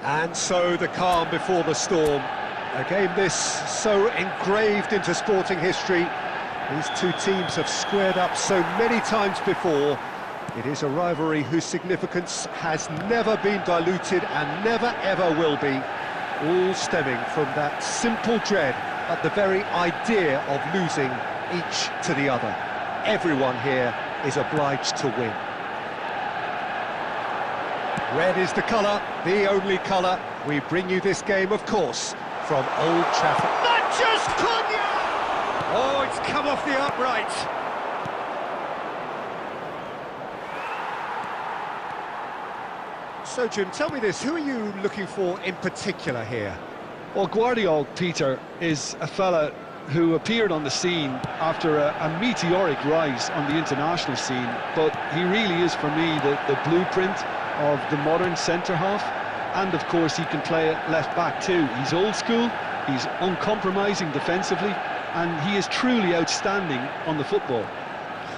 And so the calm before the storm. A game this so engraved into sporting history. These two teams have squared up so many times before. It is a rivalry whose significance has never been diluted and never ever will be. All stemming from that simple dread at the very idea of losing each to the other. Everyone here is obliged to win. Red is the colour, the only colour. We bring you this game, of course, from Old Trafford. Manutd! Oh, it's come off the upright. So, Jim, tell me this, who are you looking for in particular here? Well, Guardiola, Peter, is a fella who appeared on the scene after a meteoric rise on the international scene, but he really is, for me, the blueprint of the modern centre-half, and of course he can play at left-back too. He's old school, he's uncompromising defensively, and he is truly outstanding on the football.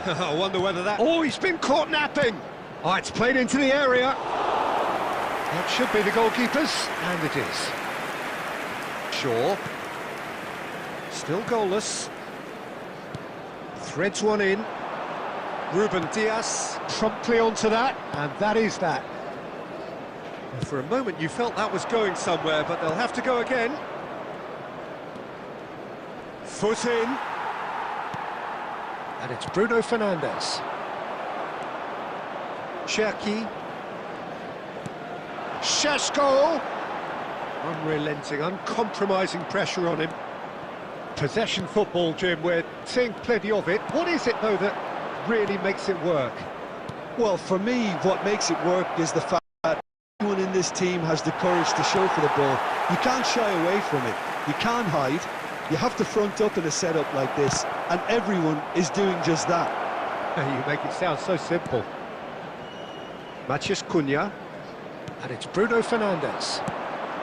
I wonder whether that... Oh, he's been caught napping! Oh, it's played into the area. That should be the goalkeeper's, and it is. Shaw. Still goalless. Threads one in. Ruben Dias promptly onto that, and that is that. And for a moment you felt that was going somewhere, but they'll have to go again. Foot in. And it's Bruno Fernandes. Cherki. Šeško. Unrelenting, uncompromising pressure on him. Possession football, Jim, we're seeing plenty of it. What is it, though, that really makes it work? Well, for me, what makes it work is the fact that everyone in this team has the courage to show for the ball. You can't shy away from it. You can't hide. You have to front up in a setup like this, and everyone is doing just that. You make it sound so simple. Matheus Cunha, and it's Bruno Fernandes.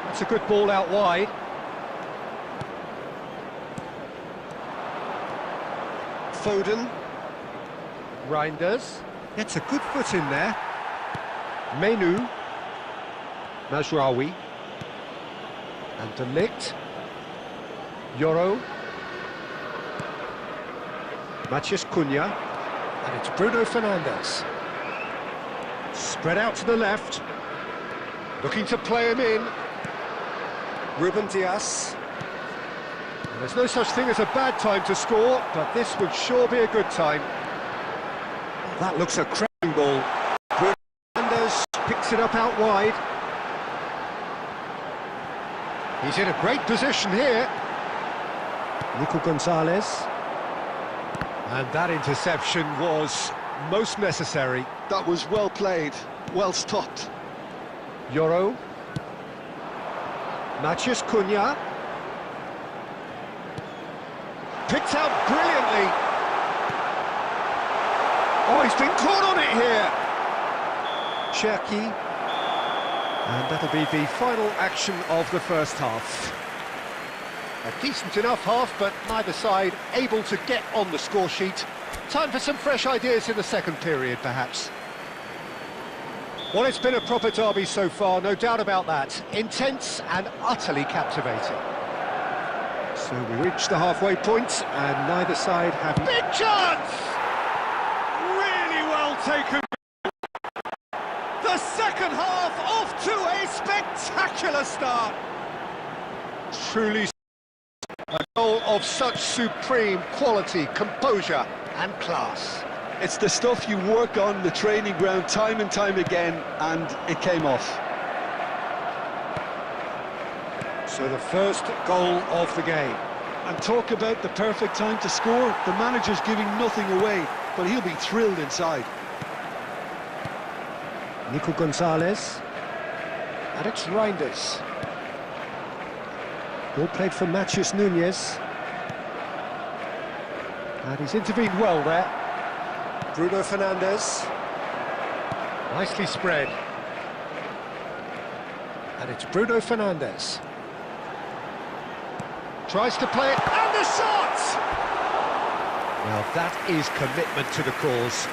That's a good ball out wide. Foden. Reinders. Gets a good foot in there. Manutd. Mazraoui. And De Ligt. Yoro. Matheus Cunha. And it's Bruno Fernandes. Spread out to the left. Looking to play him in. Ruben Dias. And there's no such thing as a bad time to score, but this would sure be a good time. That looks a cracking ball. Bruno Fernandes picks it up out wide. He's in a great position here. Nico Gonzalez. And that interception was most necessary. That was well played, well stopped. Yoro. Matheus Cunha. Picked out brilliantly. Oh, he's been caught on it here. Cherki. And that'll be the final action of the first half. A decent enough half, but neither side able to get on the score sheet. Time for some fresh ideas in the second period, perhaps. Well, it's been a proper derby so far, no doubt about that. Intense and utterly captivating. So we reach the halfway point, and neither side have... Big chance! Really well taken. The second half off to a spectacular start. Truly a goal of such supreme quality, composure and class. It's the stuff you work on the training ground time and time again, and it came off. So the first goal of the game. And talk about the perfect time to score. The manager's giving nothing away, but he'll be thrilled inside. Nico Gonzalez. And it's Reinders. Ball played for Matheus Nunes. And he's intervened well there. Bruno Fernandes. Nicely spread. And it's Bruno Fernandes. Tries to play it, and the shot! Well, that is commitment to the cause.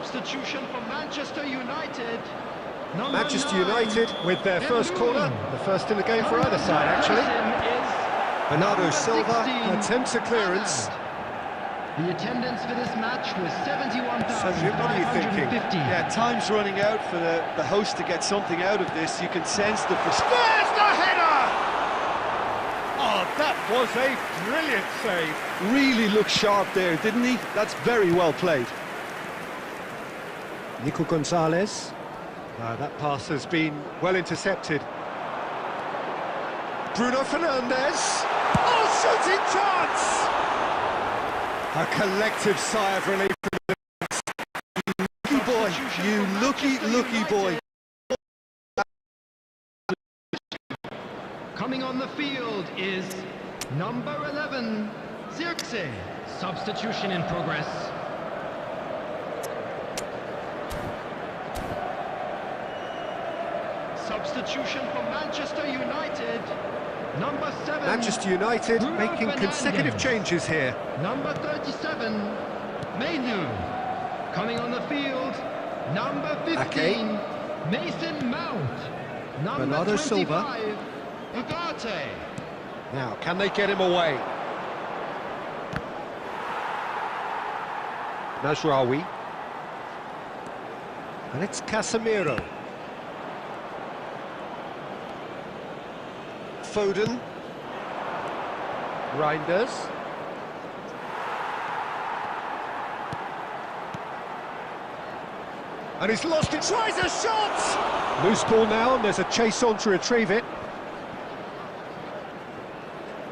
Substitution for Manchester United. Manchester United with their first corner, the first in the game for either side, actually. Bernardo Silva attempts a clearance. The attendance for this match was 71,550. What are you thinking? Yeah, time's running out for the host to get something out of this. You can sense the frustration. There's the header! Oh, that was a brilliant save. Really looked sharp there, didn't he? That's very well played. Nico Gonzalez. That pass has been well intercepted. Bruno Fernandes. Oh, shooting chance! A collective sigh of relief. Lucky boy, you lucky boy. Coming on the field is number 11, Zirkzee. Substitution in progress. Substitution for Manchester United. Number 7. Manchester United Bruno making Fernandes. consecutive changes here. Number 37, Manutd. Coming on the field, number 15, Mason Mount. Number Bernardo 25, Silva. Ugarte. Now, can they get him away? Mazraoui. And it's Casemiro. Foden. Reinders. And he's lost it, tries a shot! Loose ball now, and there's a chase on to retrieve it.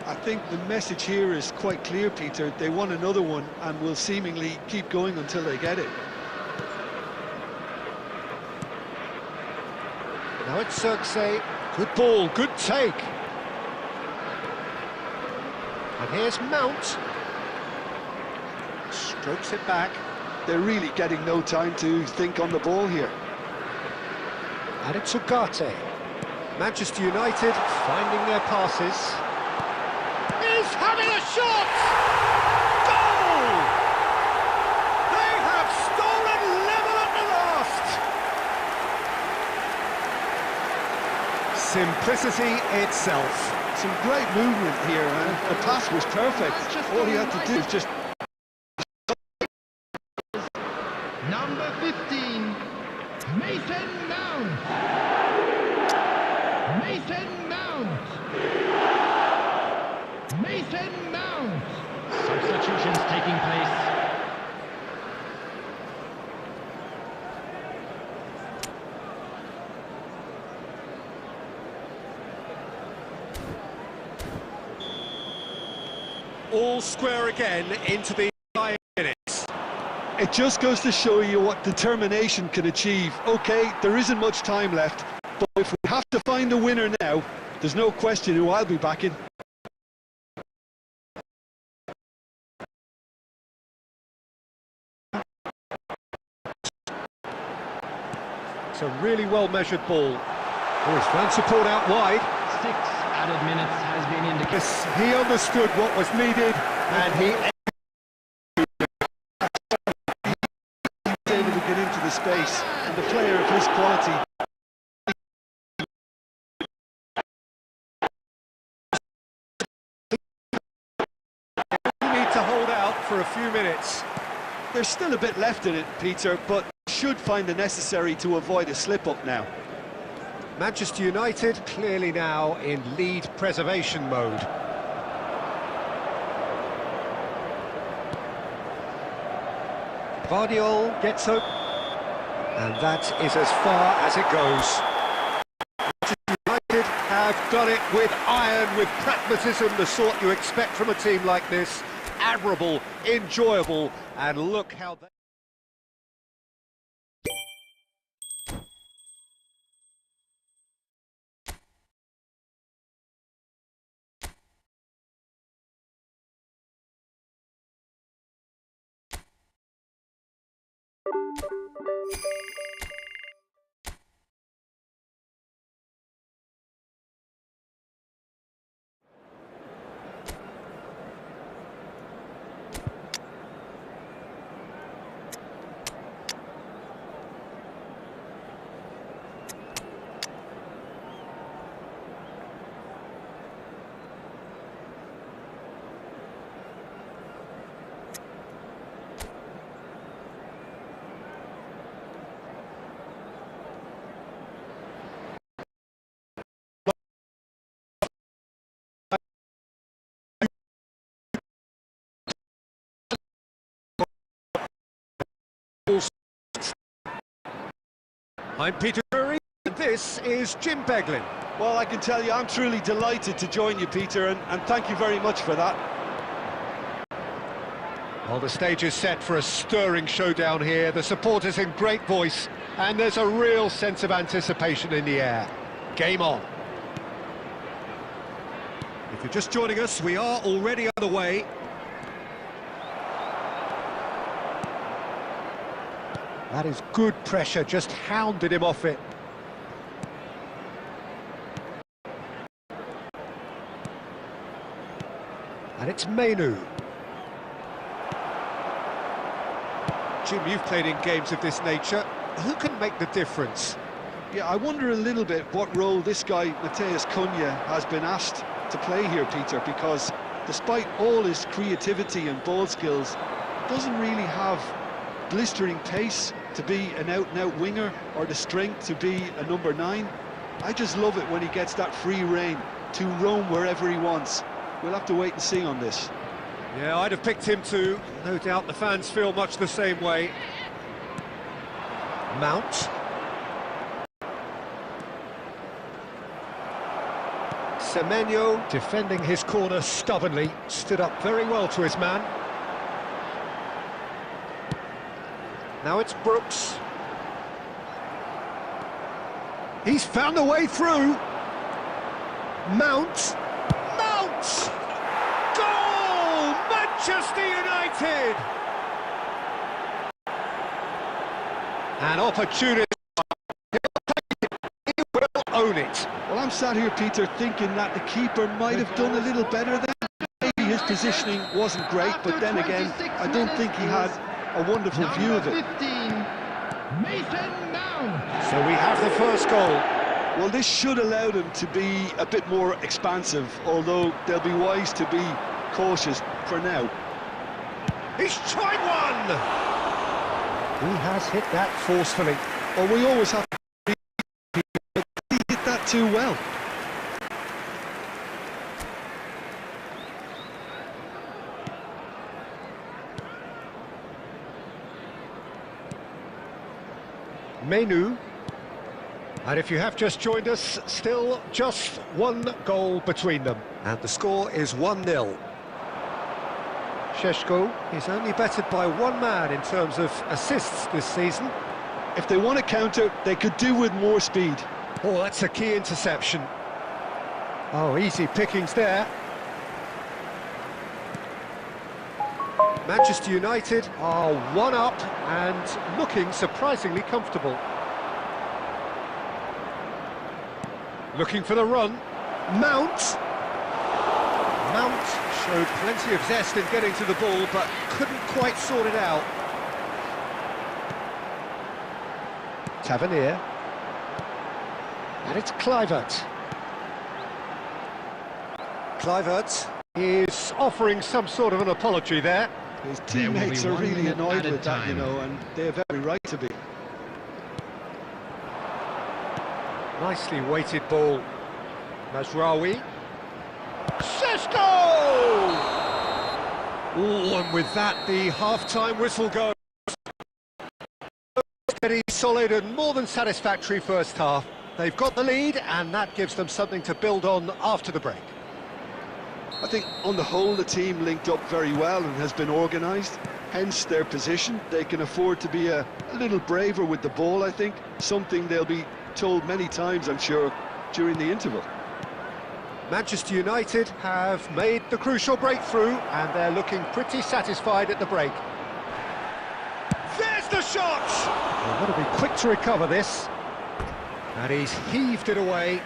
I think the message here is quite clear, Peter. They want another one and will seemingly keep going until they get it. Now it's Zirkzee. Good ball, good take. And here's Mount. Strokes it back. They're really getting no time to think on the ball here. And it's Ugarte. Manchester United finding their passes. He's having a shot! Goal! They have stolen level at the last! Simplicity itself. Some great movement here, and the pass was perfect. All he had to do is just... Number 15, Mason Mount. Mason Mount. Mason Mount. Substitutions taking place. All square again into the 5 minutes. It just goes to show you what determination can achieve. Okay, there isn't much time left, but if we have to find a winner now, there's no question who I'll be backing. It's a really well-measured ball. Oh, he's found support out wide. 6 added minutes has been indicated. Yes, he understood what was needed, and he Able to get into the space, and the player of his quality. need to hold out for a few minutes. There's still a bit left in it, Peter, but should find the necessary to avoid a slip-up now. Manchester United clearly now in lead preservation mode. Vardiol gets up, and that is as far as it goes. Manchester United have done it with iron, with pragmatism, the sort you expect from a team like this. Admirable, enjoyable, and look how they... I'm Peter Murray, and this is Jim Beglin. Well, I can tell you, I'm truly delighted to join you, Peter, and thank you very much for that. Well, the stage is set for a stirring showdown here. The supporters in great voice, and there's a real sense of anticipation in the air. Game on. If you're just joining us, we are already underway. That is good pressure, just hounded him off it. And it's Manutd. Jim, you've played in games of this nature. Who can make the difference? Yeah, I wonder a little bit what role this guy, Matheus Cunha, has been asked to play here, Peter, because despite all his creativity and ball skills, doesn't really have blistering pace to be an out-and-out winger or the strength to be a number 9. I just love it when he gets that free rein to roam wherever he wants. We'll have to wait and see on this. Yeah, I'd have picked him too. No doubt the fans feel much the same way. Mount. Semenyo defending his corner stubbornly, stood up very well to his man. Now it's Brooks. He's found a way through. Mount. Mount! Goal! Manchester United! An opportunity. He will own it. Well, I'm sat here, Peter, thinking that the keeper might have done a little better there. Maybe his positioning wasn't great, but then again, I don't think he had a wonderful view of it. 15, Mason Mount. So we have the first goal. Well, this should allow them to be a bit more expansive, although they'll be wise to be cautious for now. He's tried one! He has hit that forcefully. Well, we always have to be, but he hit that too well. Manutd. And if you have just joined us, still just one goal between them. And the score is 1-0. Sheshko is only bettered by one man in terms of assists this season. If they want to counter, they could do with more speed. Oh, that's a key interception. Oh, easy pickings there. Manchester United are one up and looking surprisingly comfortable. Looking for the run. Mount! Mount showed plenty of zest in getting to the ball, but couldn't quite sort it out. Tavernier. And it's Kluivert. Kluivert is offering some sort of an apology there. His teammates are really annoyed with that, you know, and they have every right to be. Nicely weighted ball. Mazraoui. Sesko! Oh, and with that, the half-time whistle goes. Steady, solid and more than satisfactory first half. They've got the lead, and that gives them something to build on after the break. I think, on the whole, the team linked up very well and has been organised. Hence their position. They can afford to be a little braver with the ball, I think. Something they'll be told many times, I'm sure, during the interval. Manchester United have made the crucial breakthrough, and they're looking pretty satisfied at the break. There's the shot! They've got to be quick to recover this. And he's heaved it away.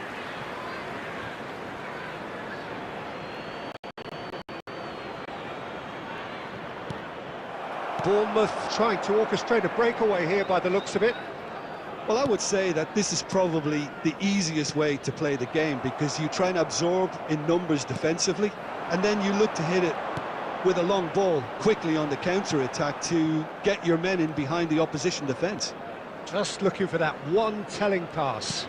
Bournemouth trying to orchestrate a breakaway here by the looks of it. Well, I would say that this is probably the easiest way to play the game, because you try and absorb in numbers defensively, and then you look to hit it with a long ball quickly on the counter-attack to get your men in behind the opposition defence. Just looking for that one telling pass.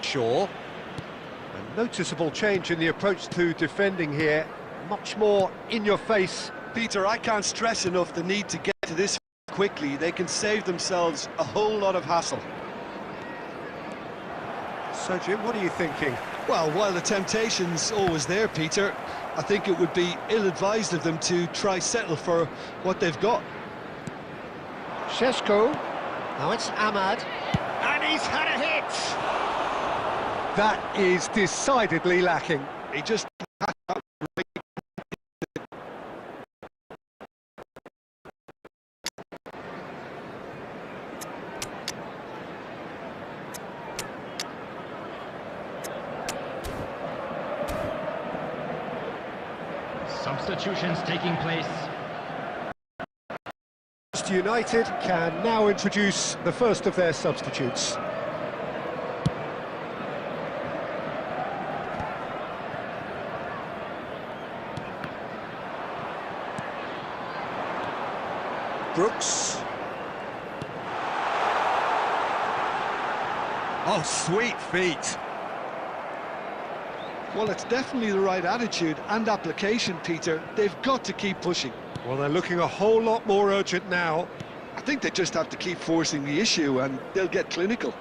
Shaw. A noticeable change in the approach to defending here. Much more in your face. Peter, I can't stress enough the need to get to this quickly, they can save themselves a whole lot of hassle. So, Jim, what are you thinking? Well, while the temptation's always there, Peter, I think it would be ill-advised of them to try settle for what they've got. Šeško. Now it's Ahmad. And he's had a hit! That is decidedly lacking. He just... Substitutions taking place. United can now introduce the first of their substitutes. Brooks. Oh, sweet feet. Well, it's definitely the right attitude and application, Peter. They've got to keep pushing. Well, they're looking a whole lot more urgent now. I think they just have to keep forcing the issue and they'll get clinical.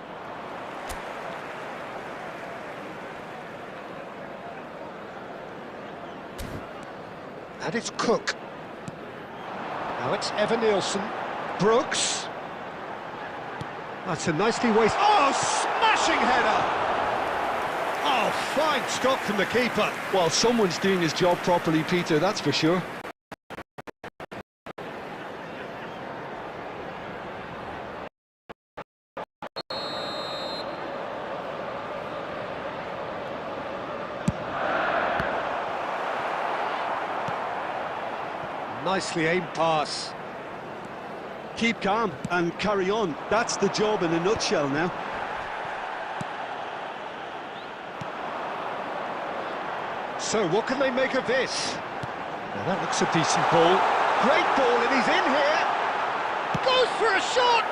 And it's Cook. Now it's Evan Nielsen. Brooks. That's a nicely wasted... Oh, smashing header! Oh, fine stop from the keeper. Well, someone's doing his job properly, Peter, that's for sure. Nicely aimed pass. Keep calm and carry on. That's the job in a nutshell now. So what can they make of this? Now that looks a decent ball. Great ball, and he's in here. Goes for a shot.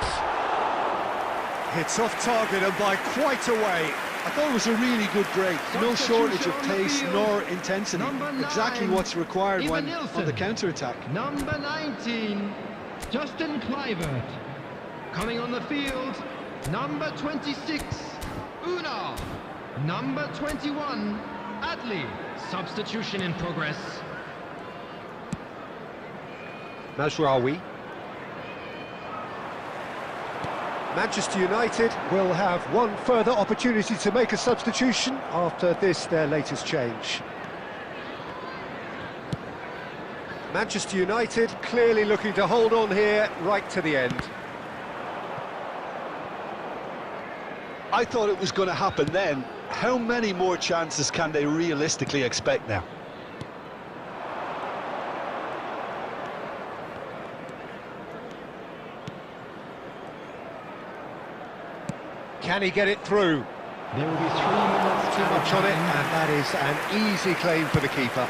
Hits off target and by quite a way. I thought it was a really good break. No shortage of pace nor intensity. Exactly what's required when on the counter-attack. Number 19, Justin Kluivert. Coming on the field, number 26, Una. Number 21, Adli. Substitution in progress. Mazraoui. Manchester United will have one further opportunity to make a substitution after this, their latest change. Manchester United clearly looking to hold on here right to the end. I thought it was going to happen then. How many more chances can they realistically expect now? Can he get it through? There will be 3 minutes Too much on it, and that is an easy claim for the keeper.